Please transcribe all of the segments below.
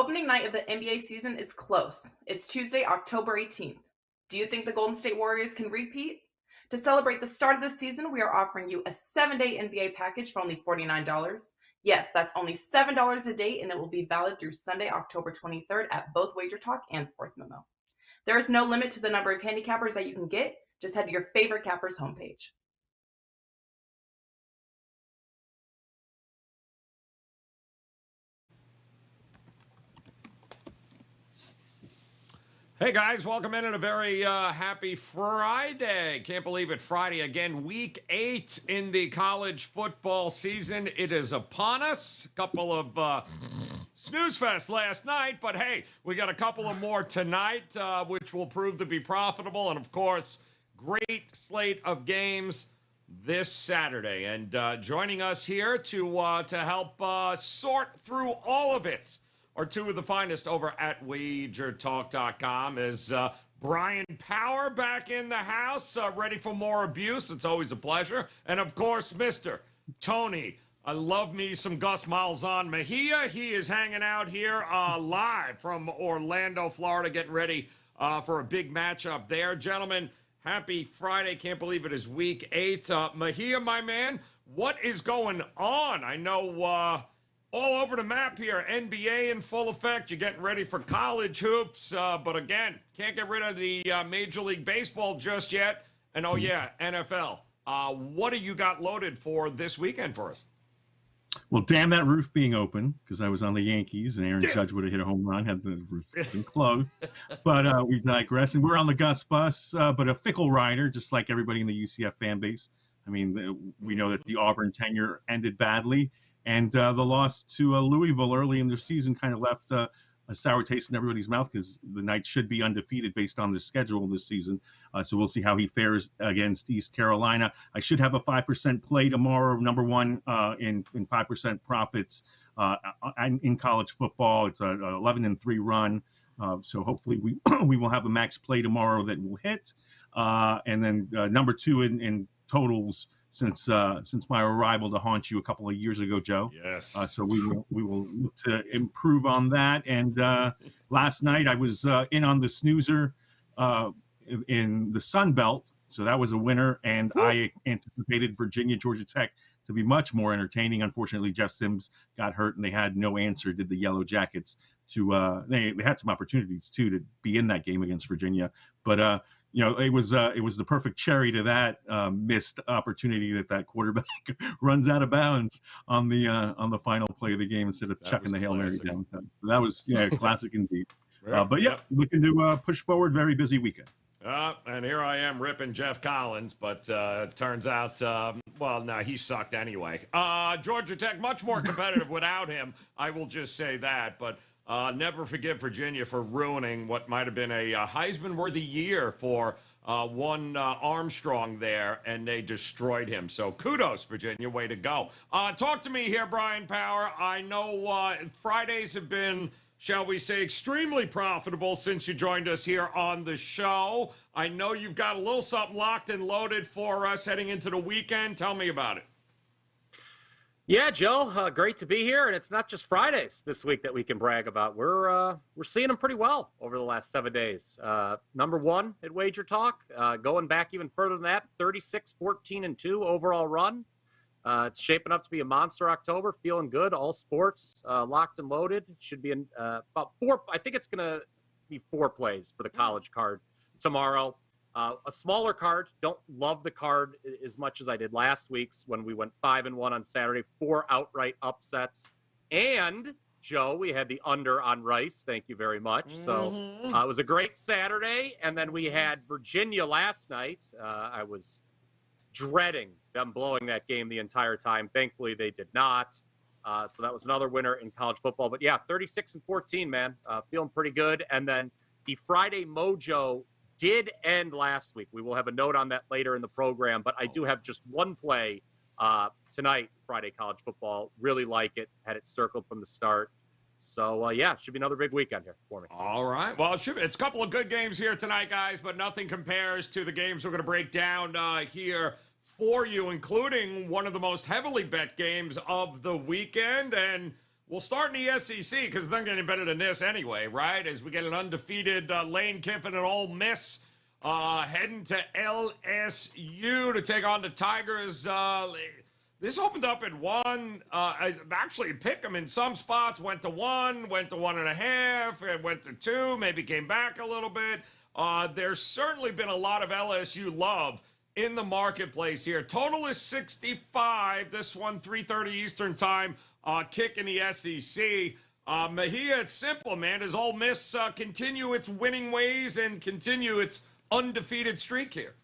Opening night of the NBA season is close. It's Tuesday, October 18th. Do you think the Golden State Warriors can repeat? To celebrate the start of the season, we are offering you a 7-day NBA package for only $49. Yes, that's only $7 a day, and it will be valid through Sunday, October 23rd at both WagerTalk and Sports Memo. There is no limit to the number of handicappers that you can get. Just head to your favorite capper's homepage. Hey guys, welcome in on a very happy Friday. Can't believe it, Friday again. Week 8 in the college football season. It is upon us. A couple of snooze fest last night, but hey, we got a couple of more tonight, which will prove to be profitable. And of course, great slate of games this Saturday. And joining us here to help sort through all of it are two of the finest over at WagerTalk.com. Is Bryan Power back in the house, ready for more abuse? It's always a pleasure. And of course, Mr. Tony, I love me some Gus Malzahn Mejia. He is hanging out here live from Orlando, Florida, getting ready for a big matchup there. Gentlemen, happy Friday. Can't believe it is week 8. Mejia, my man, what is going on? I know all over the map here, NBA in full effect. You're getting ready for college hoops. But again, can't get rid of the Major League Baseball just yet. And oh yeah, NFL. What do you got loaded for this weekend for us? Well, damn that roof being open, because I was on the Yankees and Aaron Judge would have hit a home run had the roof been closed. But we digress. And we're on the Gus bus, but a fickle rider, just like everybody in the UCF fan base. I mean, we know that the Auburn tenure ended badly. And the loss to Louisville early in the season kind of left a sour taste in everybody's mouth because the Knights should be undefeated based on the schedule this season. So we'll see how he fares against East Carolina. I should have a 5% play tomorrow, number one in 5% profits in college football. It's an 11-3 run. So hopefully we will have a max play tomorrow that will hit. And then number two in totals since my arrival to haunt you a couple of years ago, Joe. Yes. So we will look to improve on that. And last night I was in on the snoozer in the Sun Belt, so that was a winner. And I anticipated Virginia, Georgia Tech to be much more entertaining. Unfortunately, Jeff Sims got hurt, and they had no answer. Did the Yellow Jackets to? They had some opportunities too to be in that game against Virginia, but. It was the perfect cherry to that missed opportunity that quarterback runs out of bounds on the final play of the game instead of chucking the Hail Mary down. So that was classic indeed. But looking to push forward. Very busy weekend. And here I am ripping Jeff Collins, but turns out, he sucked anyway. Georgia Tech, much more competitive without him. I will just say that, but. Never forgive Virginia for ruining what might have been a Heisman-worthy year for one Armstrong there, and they destroyed him. So kudos, Virginia. Way to go. Talk to me here, Bryan Power. I know Fridays have been, shall we say, extremely profitable since you joined us here on the show. I know you've got a little something locked and loaded for us heading into the weekend. Tell me about it. Yeah, Joe, great to be here, and it's not just Fridays this week that we can brag about. We're seeing them pretty well over the last 7 days. Number one at Wager Talk, going back even further than that, 36-14-2 overall run. It's shaping up to be a monster October, feeling good. All sports locked and loaded. Should be in about 4. I think it's going to be 4 plays for the college card tomorrow. A smaller card. Don't love the card as much as I did last week's when we went 5-1 on Saturday, 4 outright upsets. And, Joe, we had the under on Rice. Thank you very much. So it was a great Saturday. And then we had Virginia last night. I was dreading them blowing that game the entire time. Thankfully, they did not. So that was another winner in college football. But, yeah, 36-14, man. Feeling pretty good. And then the Friday mojo did end last week. We will have a note on that later in the program, but I do have just one play tonight, Friday college football. Really like it. Had it circled from the start. So, it should be another big weekend here for me. All right. Well, it's a couple of good games here tonight, guys, but nothing compares to the games we're going to break down here for you, including one of the most heavily bet games of the weekend. And We'll start in the SEC because it's not getting better than this anyway, right? As we get an undefeated Lane Kiffin and Ole Miss heading to LSU to take on the Tigers. This opened up at 1. I actually picked them in some spots. Went to 1, went to 1.5, went to 2, maybe came back a little bit. There's certainly been a lot of LSU love in the marketplace here. Total is 65. This one, 3:30 Eastern time. Kick in the SEC. Mejia, it's simple, man. Does Ole Miss continue its winning ways and continue its undefeated streak here?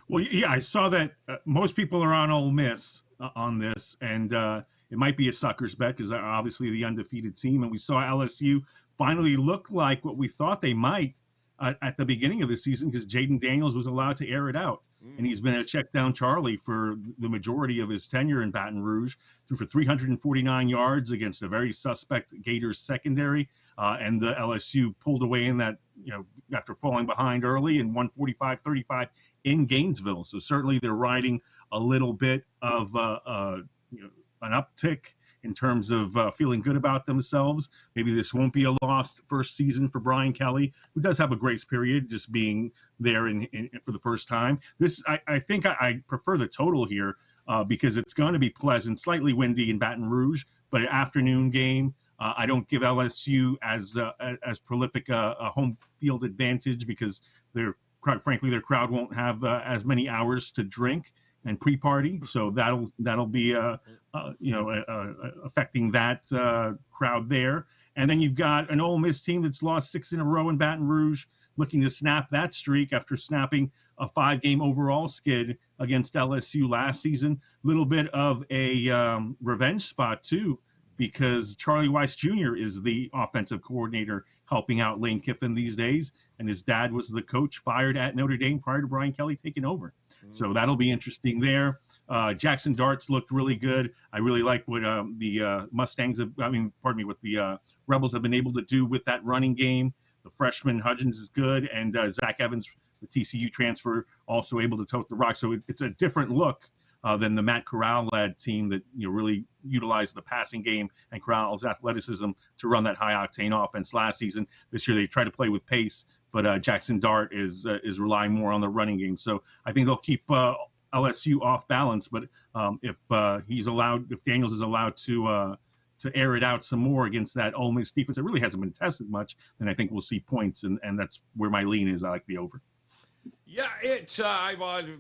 Well, yeah, I saw that most people are on Ole Miss on this, and it might be a sucker's bet because they're obviously the undefeated team. And we saw LSU finally look like what we thought they might at the beginning of the season because Jaden Daniels was allowed to air it out. And he's been a check down Charlie for the majority of his tenure in Baton Rouge. Threw for 349 yards against a very suspect Gators secondary. And the LSU pulled away in that, after falling behind early and won 45-35 in Gainesville. So certainly they're riding a little bit of an uptick in terms of feeling good about themselves. Maybe this won't be a lost first season for Brian Kelly, who does have a grace period, just being there for the first time. I think I prefer the total here because it's going to be pleasant, slightly windy in Baton Rouge, but an afternoon game. I don't give LSU as prolific a home field advantage because frankly their crowd won't have as many hours to drink and pre-party, so that'll be affecting that crowd there. And then you've got an Ole Miss team that's lost 6 in a row in Baton Rouge, looking to snap that streak after snapping a 5-game overall skid against LSU last season. Little bit of a revenge spot too, because Charlie Weiss Jr. is the offensive coordinator helping out Lane Kiffin these days, and his dad was the coach fired at Notre Dame prior to Brian Kelly taking over. So that'll be interesting there. Jackson Darts looked really good. I really like what the what the Rebels have been able to do with that running game. The freshman Hudgens is good, and Zach Evans, the TCU transfer, also able to tote the rock. So it's a different look than the Matt Corral-led team that really utilized the passing game and Corral's athleticism to run that high-octane offense last season. This year they try to play with pace, but Jackson Dart is relying more on the running game. So I think they'll keep LSU off balance. But if Daniels is allowed to air it out some more against that Ole Miss defense, it really hasn't been tested much, then I think we'll see points, and that's where my lean is. I like the over. Yeah,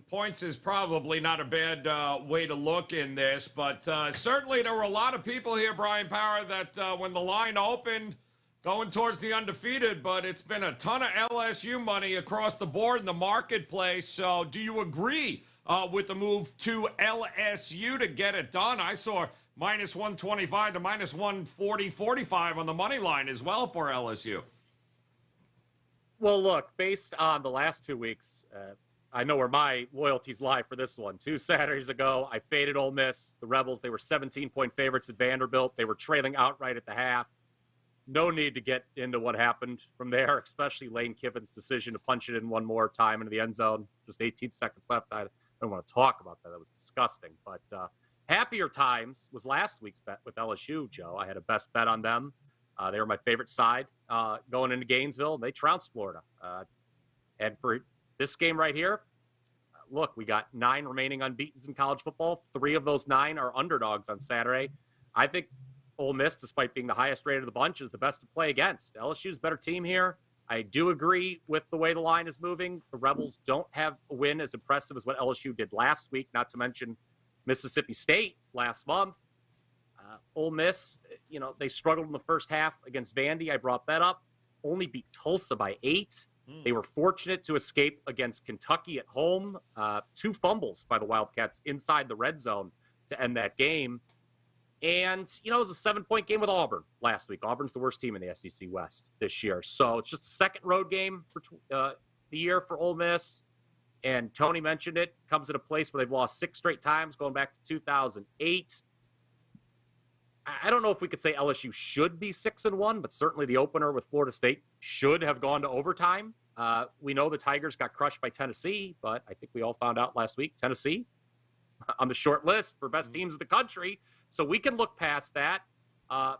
points is probably not a bad way to look in this, but certainly there were a lot of people here, Bryan Power, that when the line opened, going towards the undefeated, but it's been a ton of LSU money across the board in the marketplace. So do you agree with the move to LSU to get it done? I saw minus 125 to minus 140-45 on the money line as well for LSU. Well, look, based on the last 2 weeks, I know where my loyalties lie for this one. 2 Saturdays ago, I faded Ole Miss. The Rebels, they were 17-point favorites at Vanderbilt. They were trailing outright at the half. No need to get into what happened from there, especially Lane Kiffin's decision to punch it in one more time into the end zone. Just 18 seconds left. I don't want to talk about that. That was disgusting. But happier times was last week's bet with LSU, Joe. I had a best bet on them. They were my favorite side going into Gainesville. They trounced Florida. And for this game right here, look, we got 9 remaining unbeatens in college football. 3 of those 9 are underdogs on Saturday. I think Ole Miss, despite being the highest rated of the bunch, is the best to play against. LSU's better team here. I do agree with the way the line is moving. The Rebels don't have a win as impressive as what LSU did last week, not to mention Mississippi State last month. Ole Miss, they struggled in the first half against Vandy. I brought that up. Only beat Tulsa by 8. They were fortunate to escape against Kentucky at home. 2 fumbles by the Wildcats inside the red zone to end that game. And, it was a 7-point game with Auburn last week. Auburn's the worst team in the SEC West this year. So it's just a second road game for the year for Ole Miss. And Tony mentioned it, comes at a place where they've lost 6 straight times going back to 2008. I don't know if we could say LSU should be 6-1, but certainly the opener with Florida State should have gone to overtime. We know the Tigers got crushed by Tennessee, but I think we all found out last week, Tennessee on the short list for best teams in the country. So we can look past that.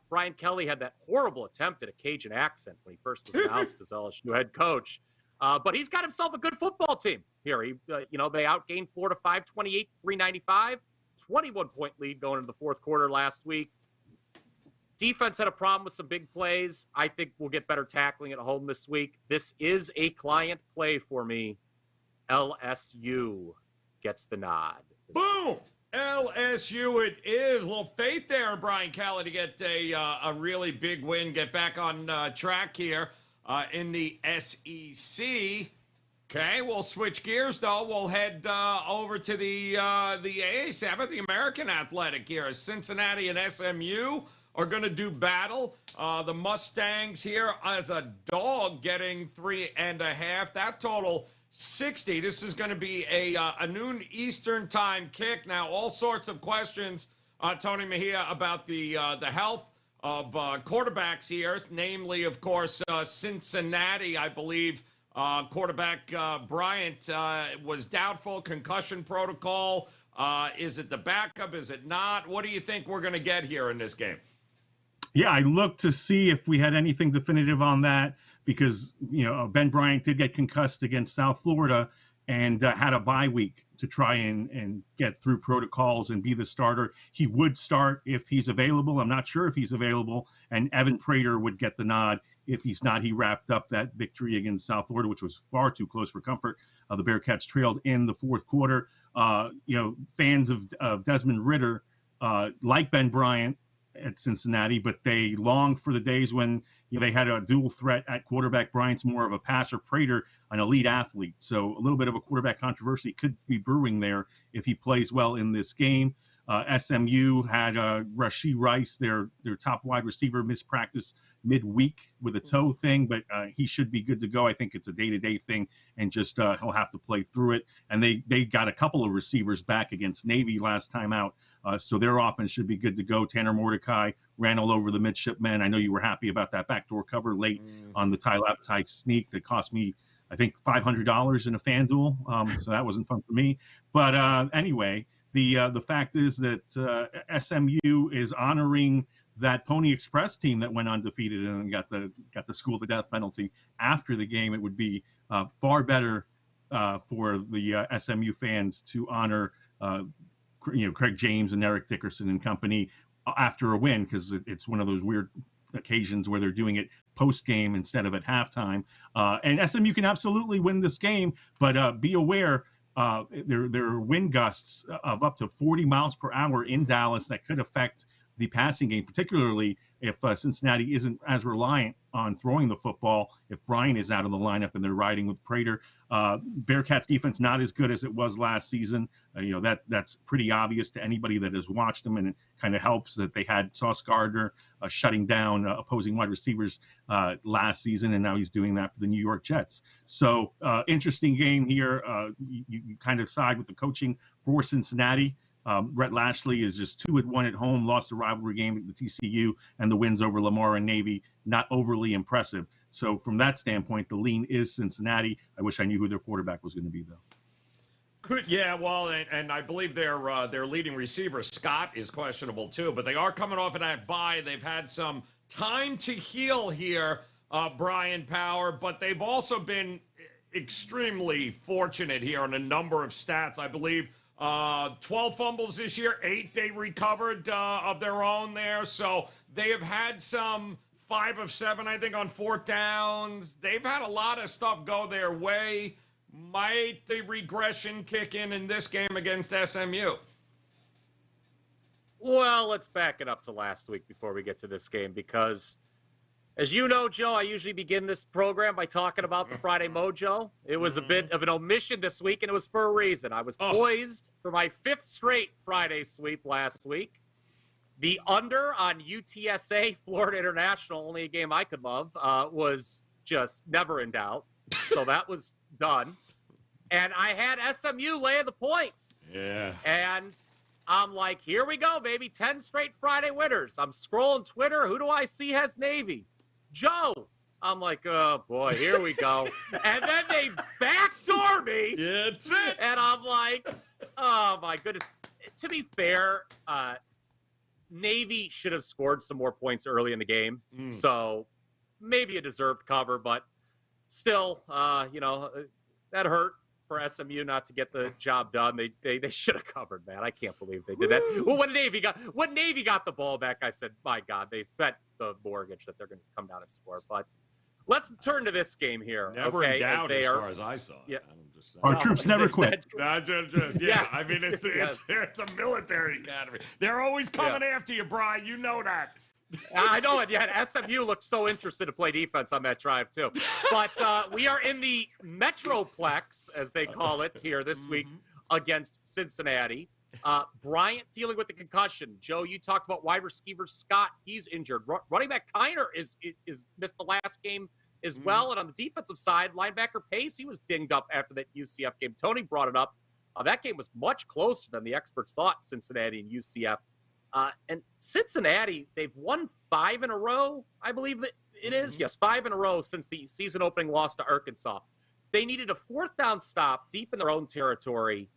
Brian Kelly had that horrible attempt at a Cajun accent when he first was announced as LSU head coach. But he's got himself a good football team here. They outgained Florida 528, 395, 21-point lead going into the fourth quarter last week. Defense had a problem with some big plays. I think we'll get better tackling at home this week. This is a client play for me. LSU gets the nod. Boom! LSU it is. A little faith there, Brian Kelly, to get a really big win, get back on track here in the SEC. Okay, we'll switch gears, though. We'll head over to the AA7, the American Athletic here. Cincinnati and SMU are going to do battle. The Mustangs here as a dog getting 3.5. That total 60. This is going to be a noon Eastern time kick. Now, all sorts of questions, Tony Mejia, about the health of quarterbacks here, namely, of course, Cincinnati. I believe quarterback Bryant was doubtful, concussion protocol. Is it the backup? Is it not? What do you think we're going to get here in this game? Yeah, I looked to see if we had anything definitive on that because, Ben Bryant did get concussed against South Florida and had a bye week to try and get through protocols and be the starter. He would start if he's available. I'm not sure if he's available. And Evan Prater would get the nod. If he's not, he wrapped up that victory against South Florida, which was far too close for comfort. The Bearcats trailed in the fourth quarter. Fans of Desmond Ridder like Ben Bryant at Cincinnati, but they long for the days when they had a dual threat at quarterback. Bryant's more of a passer, Prater an elite athlete. So a little bit of a quarterback controversy could be brewing there if he plays well in this game. SMU had Rashee Rice, their top wide receiver, missed practice midweek with a toe thing, but he should be good to go. I think it's a day-to-day thing, and just he'll have to play through it. And they got a couple of receivers back against Navy last time out, so their offense should be good to go. Tanner Mordecai ran all over the midshipmen. I know you were happy about that backdoor cover late on the Ty Laptide sneak that cost me, I think, $500 in a FanDuel, so that wasn't fun for me. But anyway, the fact is that SMU is honoring that Pony Express team that went undefeated and got the school the death penalty after the game. It would be far better for the SMU fans to honor Craig James and Eric Dickerson and company after a win, because it's one of those weird occasions where they're doing it post game instead of at halftime. And SMU can absolutely win this game, but be aware. There are wind gusts of up to 40 miles per hour in Dallas that could affect the passing game, particularly if Cincinnati isn't as reliant on throwing the football, if Bryan is out of the lineup and they're riding with Prater. Bearcats defense not as good as it was last season. That's pretty obvious to anybody that has watched them, and it kind of helps that they had Sauce Gardner shutting down opposing wide receivers last season, and now he's doing that for the New York Jets. So interesting game here. You kind of side with the coaching for Cincinnati. Rhett Lashley is just 2-1 at home, lost the rivalry game at the TCU, and the wins over Lamar and Navy, not overly impressive. So from that standpoint, the lean is Cincinnati. I wish I knew who their quarterback was going to be, though. And I believe their leading receiver, Scott, is questionable too, but they are coming off of that bye. They've had some time to heal here, Bryan Power, but they've also been extremely fortunate here on a number of stats. I believe 12 fumbles this year, 8 they recovered of their own there. So they have had some 5 of 7, I think, on fourth downs. They've had a lot of stuff go their way. Might the regression kick in this game against SMU? Well, let's back it up to last week before we get to this game, because as you know, Joe, I usually begin this program by talking about the Friday Mojo. It was a bit of an omission this week, and it was for a reason. I was poised for my 5th straight Friday sweep last week. The under on UTSA Florida International, only a game I could love, was just never in doubt. So that was done. And I had SMU laying the points. Yeah. And I'm like, here we go, baby. 10 straight Friday winners. I'm scrolling Twitter. Who do I see has Navy? Joe. I'm like, oh, boy, here we go. And then they backdoor me. Yeah, that's it. And I'm like, oh, my goodness. To be fair, Navy should have scored some more points early in the game. So maybe a deserved cover, but still, that hurt for SMU not to get the job done. They should have covered, man. I can't believe they did that. Well, when Navy got the ball back, I said, my God, they bet the mortgage that they're going to come down and score. But let's turn to this game here. Never in doubt as far as I saw. Yeah. Our troops never quit. Yeah, I mean, it's a military academy. They're always coming after you, Bryan. You know that. I know it. Yeah, SMU looked so interested to play defense on that drive, too. But we are in the Metroplex, as they call it here this week, against Cincinnati. Bryant dealing with the concussion. Joe, you talked about wide receiver Scott. He's injured. Running back Tyner is missed the last game as well. And on the defensive side, linebacker Pace, he was dinged up after that UCF game. Tony brought it up. That game was much closer than the experts thought, Cincinnati and UCF. And Cincinnati, they've won 5 in a row, I believe that it is. Yes, 5 in a row since the season opening loss to Arkansas. They needed a 4th down stop deep in their own territory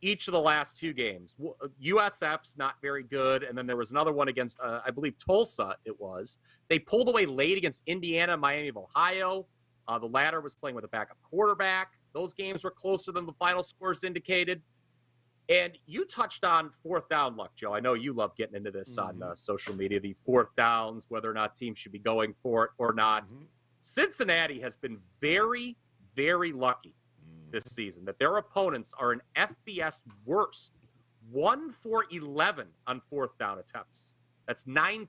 each of the last 2 games. USF's not very good, and then there was another one against, I believe, Tulsa it was. They pulled away late against Indiana, Miami of Ohio. The latter was playing with a backup quarterback. Those games were closer than the final scores indicated. And you touched on 4th down luck, Joe. I know you love getting into this on social media, the 4th downs, whether or not teams should be going for it or not. Cincinnati has been very, very lucky this season that their opponents are an FBS worst, 1 for 11 on 4th down attempts. That's 9%.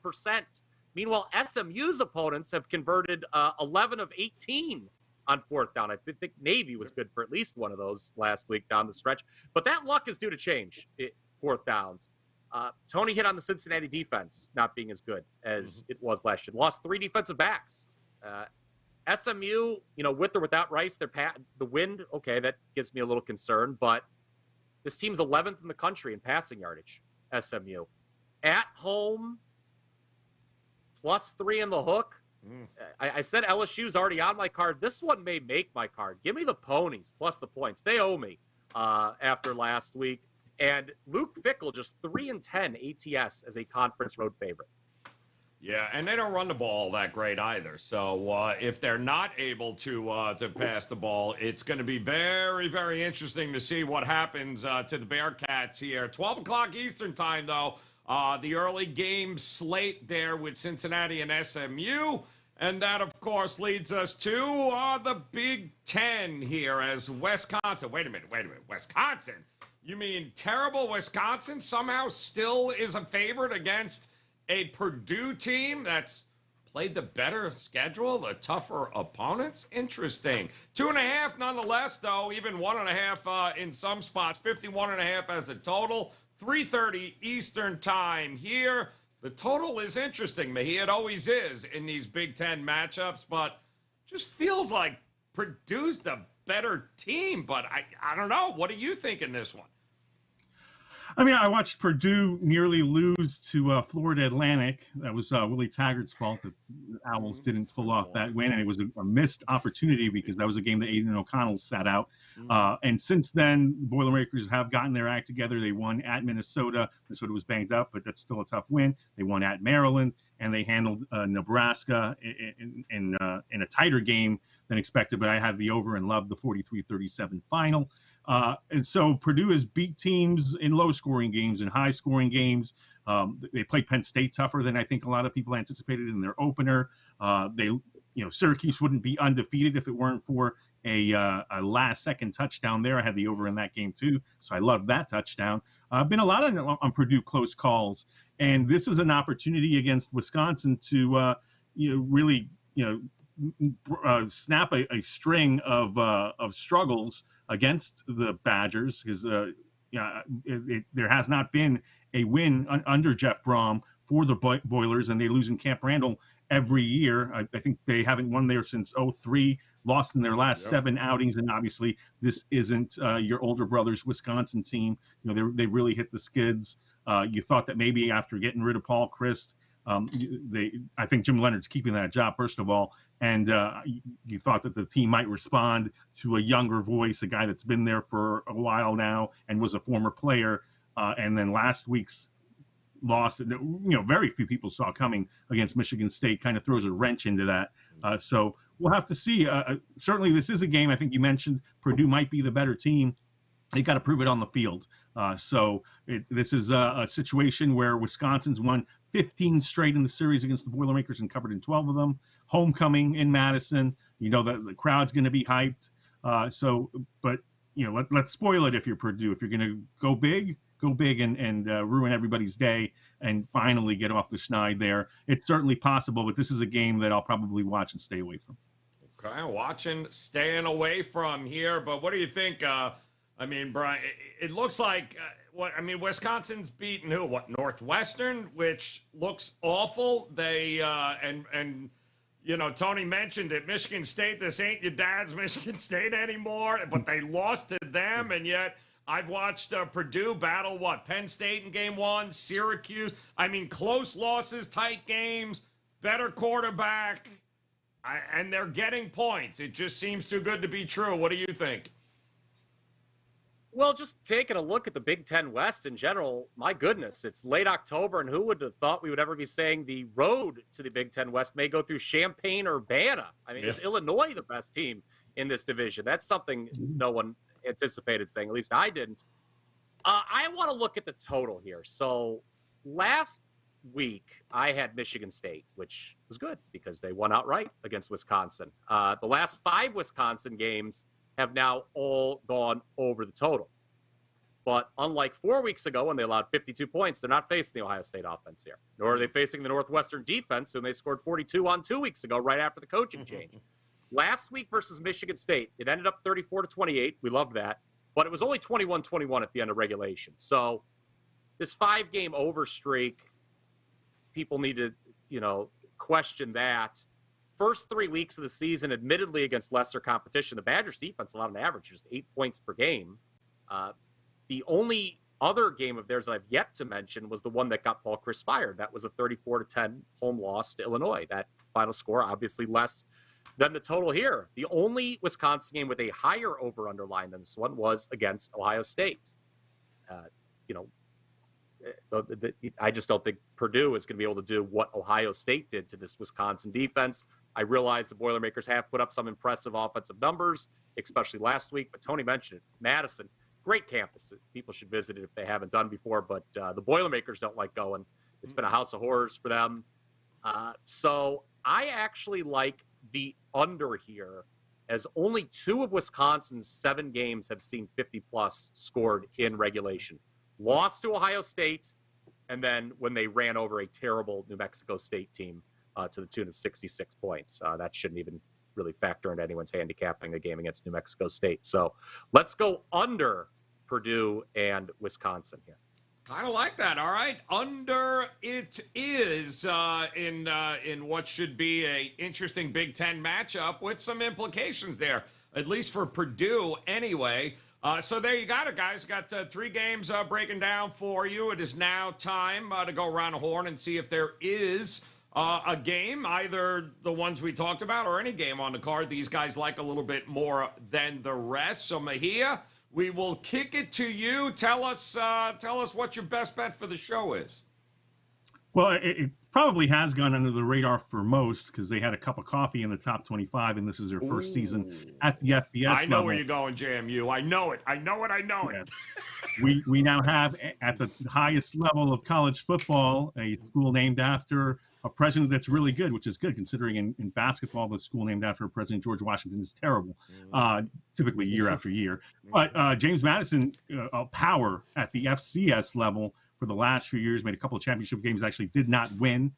Meanwhile, SMU's opponents have converted 11 of 18 on 4th down. I think Navy was good for at least one of those last week down the stretch. But that luck is due to change, 4th downs. Tony hit on the Cincinnati defense not being as good as it was last year. Lost 3 defensive backs. SMU, with or without Rice, the wind, okay, that gives me a little concern. But this team's 11th in the country in passing yardage, SMU. At home, +3 in the hook. I said LSU's already on my card. This one may make my card. Give me the ponies plus the points. They owe me after last week. And Luke Fickell just 3-10 ATS as a conference road favorite. Yeah, and they don't run the ball that great either. So if they're not able to pass the ball, it's going to be very, very interesting to see what happens to the Bearcats here. 12 o'clock Eastern time, though. The early game slate there with Cincinnati and SMU. And that, of course, leads us to the Big Ten here as Wisconsin. Wait a minute. Wisconsin? You mean terrible Wisconsin somehow still is a favorite against a Purdue team that's played the better schedule, the tougher opponents? Interesting. 2.5 nonetheless, though, even 1.5 in some spots, 51.5 as a total. 3:30 Eastern time here. The total is interesting, Mejia. It always is in these Big Ten matchups, but just feels like Purdue's the better team. But I don't know. What do you think in this one? I mean, I watched Purdue nearly lose to Florida Atlantic. That was Willie Taggart's fault that the Owls didn't pull off that win, and it was a missed opportunity because that was a game that Aiden O'Connell sat out. And since then, the Boilermakers have gotten their act together. They won at Minnesota. Minnesota was banged up, but that's still a tough win. They won at Maryland, and they handled Nebraska in a tighter game than expected, but I had the over and loved the 43-37 final. And so Purdue has beat teams in low-scoring games and high-scoring games. They played Penn State tougher than I think a lot of people anticipated in their opener. Syracuse wouldn't be undefeated if it weren't for a last-second touchdown there. I had the over in that game too, so I love that touchdown. Been a lot on Purdue close calls, and this is an opportunity against Wisconsin to really snap a string of struggles against the Badgers, because there has not been a win under Jeff Brom for the Boilers, and they lose in Camp Randall every year. I think they haven't won there since 2003, lost in their last 7 outings, and obviously this isn't your older brother's Wisconsin team. They've really hit the skids. You thought that maybe after getting rid of Paul Chryst, I think Jim Leonard's keeping that job, first of all, and you thought that the team might respond to a younger voice, a guy that's been there for a while now and was a former player. And then last week's loss that very few people saw coming against Michigan State kind of throws a wrench into that. So we'll have to see. Certainly, this is a game. I think you mentioned Purdue might be the better team. They got to prove it on the field. This is a situation where Wisconsin's won 15 straight in the series against the Boilermakers and covered in 12 of them. Homecoming in Madison, that the crowd's going to be hyped. But let's spoil it if you're Purdue. If you're going to go big and ruin everybody's day and finally get off the schneid there. It's certainly possible, but this is a game that I'll probably watch and stay away from. Okay, watching, staying away from here. But what do you think? Brian, it looks like Wisconsin's beaten who? Northwestern, which looks awful. They Tony mentioned it. Michigan State, this ain't your dad's Michigan State anymore, but they lost to them, and yet I've watched Purdue battle, Penn State in game one, Syracuse. Close losses, tight games, better quarterback, and they're getting points. It just seems too good to be true. What do you think? Well, just taking a look at the Big Ten West in general, my goodness, it's late October, and who would have thought we would ever be saying the road to the Big Ten West may go through Champaign-Urbana? Is Illinois the best team in this division? That's something no one anticipated saying, at least I didn't. I want to look at the total here. So last week, I had Michigan State, which was good because they won outright against Wisconsin. The last 5 Wisconsin games have now all gone over the total. But unlike 4 weeks ago when they allowed 52 points, they're not facing the Ohio State offense here, nor are they facing the Northwestern defense, whom they scored 42 on 2 weeks ago, right after the coaching change. Last week versus Michigan State, it ended up 34-28. We loved that. But it was only 21-21 at the end of regulation. So this 5-game over streak, people need to, question that. First 3 weeks of the season, admittedly against lesser competition, the Badgers defense allowed an average just 8 points per game. The only other game of theirs that I've yet to mention was the one that got Paul Chryst fired. That was a 34-10 home loss to Illinois. That final score, obviously less than the total here. The only Wisconsin game with a higher over-under line than this one was against Ohio State. I just don't think Purdue is going to be able to do what Ohio State did to this Wisconsin defense. I realize the Boilermakers have put up some impressive offensive numbers, especially last week, but Tony mentioned it. Madison, great campus. People should visit it if they haven't done before, but the Boilermakers don't like going. It's been a house of horrors for them. So I actually like the under here, as only 2 of Wisconsin's 7 games have seen 50-plus scored in regulation. Lost to Ohio State, and then when they ran over a terrible New Mexico State team to the tune of 66 points. That shouldn't even really factor into anyone's handicapping a game against New Mexico State. So let's go under Purdue and Wisconsin here. Kind of like that. All right, under it is in what should be a interesting Big Ten matchup with some implications there, at least for Purdue anyway. So there you got it, guys. Got 3 games breaking down for you. It is now time to go around the horn and see if there is a game, either the ones we talked about or any game on the card these guys like a little bit more than the rest. So Mejia, we will kick it to you. Tell us what your best bet for the show is. Well, it probably has gone under the radar for most because they had a cup of coffee in the top 25, and this is their first season at the FBS level. I know where you're going, JMU. I know it. We now have at the highest level of college football a school named after a president that's really good, which is good considering in basketball the school named after President George Washington is terrible, typically year after year. But James Madison, Power at the FCS level for the last few years, made a couple of championship games, actually did not win,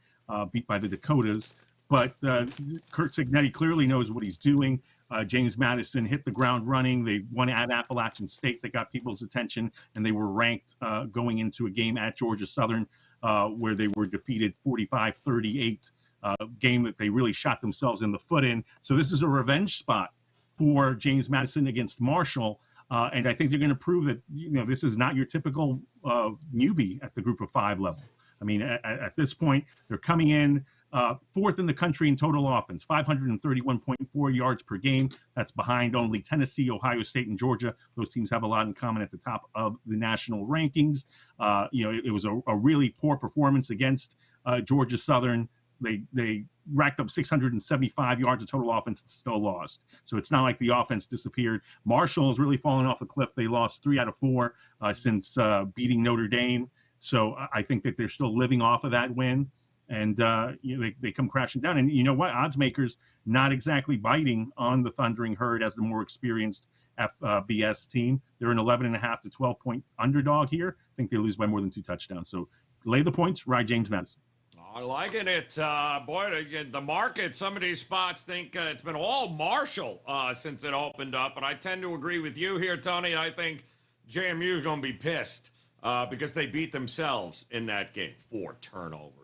beat by the Dakotas. But Kurt Signetti clearly knows what he's doing. James Madison hit the ground running. They won at Appalachian State that got people's attention, and they were ranked going into a game at Georgia Southern where they were defeated 45-38, game that they really shot themselves in the foot in. So this is a revenge spot for James Madison against Marshall. And I think they're going to prove that, this is not your typical newbie at the group of 5 level. I mean, at this point, they're coming in. Fourth in the country in total offense, 531.4 yards per game. That's behind only Tennessee, Ohio State, and Georgia. Those teams have a lot in common at the top of the national rankings. It was a really poor performance against Georgia Southern. They racked up 675 yards of total offense and still lost. So it's not like the offense disappeared. Marshall has really fallen off a cliff. They lost 3 out of 4 since beating Notre Dame. So I think that they're still living off of that win. And they come crashing down. And you know what? Odds makers not exactly biting on the Thundering Herd as the more experienced FBS team. They're an 11.5 to 12-point underdog here. I think they lose by more than 2 touchdowns. So lay the points, ride James Madison. I'm liking it. Boy, the market, some of these spots think it's been all Marshall since it opened up. But I tend to agree with you here, Tony. I think JMU is going to be pissed because they beat themselves in that game. 4 turnovers.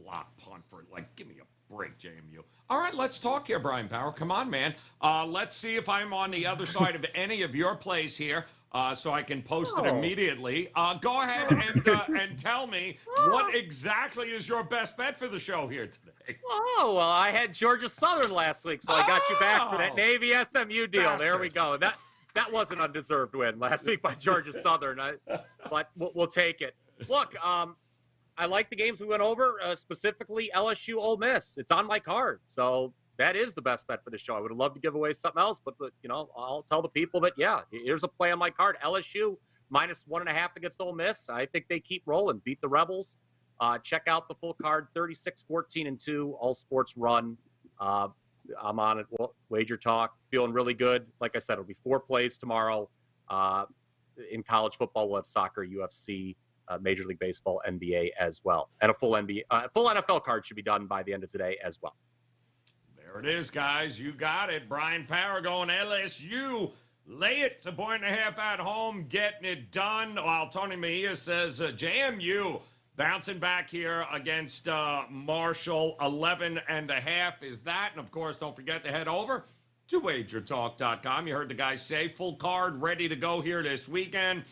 Block punt for give me a break, JMU. All right, let's talk here, Bryan Power. Come on, man. Let's see if I'm on the other side of any of your plays here, so I can post it immediately. Go ahead and tell me what exactly is your best bet for the show here today. Oh, well, I had Georgia Southern last week, so I got you back for that Navy SMU deal. Bastards. There we go. That was an undeserved win last week by Georgia Southern, but we'll take it. Look, I like the games we went over, specifically LSU Ole Miss. It's on my card. So that is the best bet for the show. I would have loved to give away something else, but I'll tell the people that, yeah, here's a play on my card. LSU -1.5 against Ole Miss. I think they keep rolling, beat the Rebels. Check out the full card, 36-14-2, all sports run. I'm on it. Wager Talk, feeling really good. Like I said, it'll be 4 plays tomorrow. In college football, we'll have soccer, UFC, Major League Baseball, NBA as well. And a full NFL card should be done by the end of today as well. There it is, guys. You got it. Bryan Power going LSU. Lay it to 1.5 at home, getting it done. While Tony Mejia says JMU bouncing back here against Marshall. 11.5 is that. And, of course, don't forget to head over to WagerTalk.com. You heard the guys say full card ready to go here this weekend.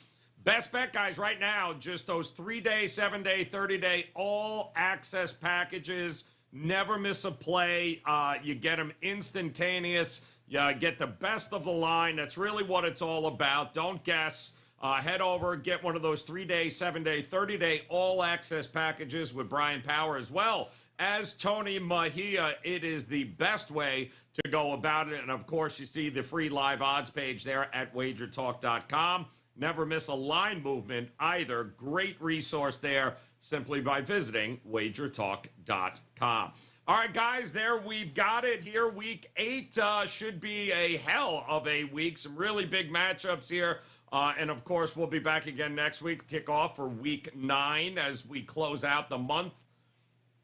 Best bet, guys, right now, just those 3-day, 7-day, 30-day all-access packages. Never miss a play. You get them instantaneous. You get the best of the line. That's really what it's all about. Don't guess. Head over, get one of those 3-day, 7-day, 30-day all-access packages with Bryan Power as well as Tony Mejia. It is the best way to go about it. And, of course, you see the free live odds page there at WagerTalk.com. Never miss a line movement either. Great resource there simply by visiting WagerTalk.com. All right, guys, there we've got it here. Week 8 should be a hell of a week. Some really big matchups here. And, of course, we'll be back again next week. Kickoff for Week 9 as we close out the month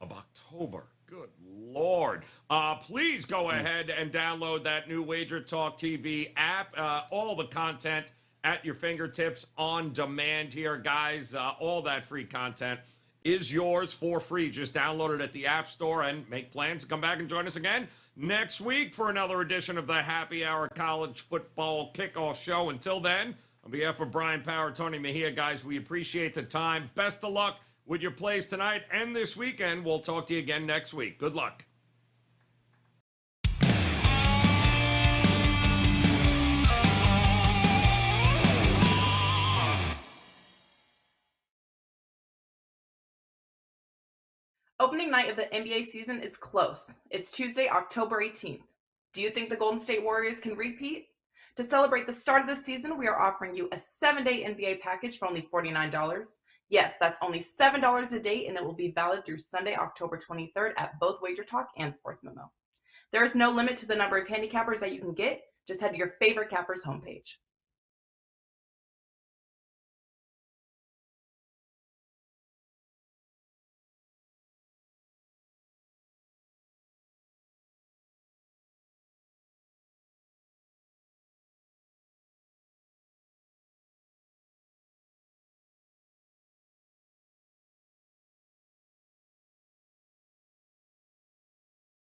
of October. Good Lord. Please go ahead and download that new WagerTalk TV app. All the content at your fingertips on demand here, guys. All that free content is yours for free. Just download it at the App Store and make plans to come back and join us again next week for another edition of the Happy Hour College Football Kickoff Show. Until then, on behalf of Bryan Power, Tony Mejia, guys, we appreciate the time. Best of luck with your plays tonight and this weekend. We'll talk to you again next week. Good luck. Opening night of the NBA season is close. It's Tuesday, October 18th. Do you think the Golden State Warriors can repeat? To celebrate the start of the season, we are offering you a 7-day NBA package for only $49. Yes, that's only $7 a day, and it will be valid through Sunday, October 23rd at both WagerTalk and Sports Memo. There is no limit to the number of handicappers that you can get. Just head to your favorite capper's homepage.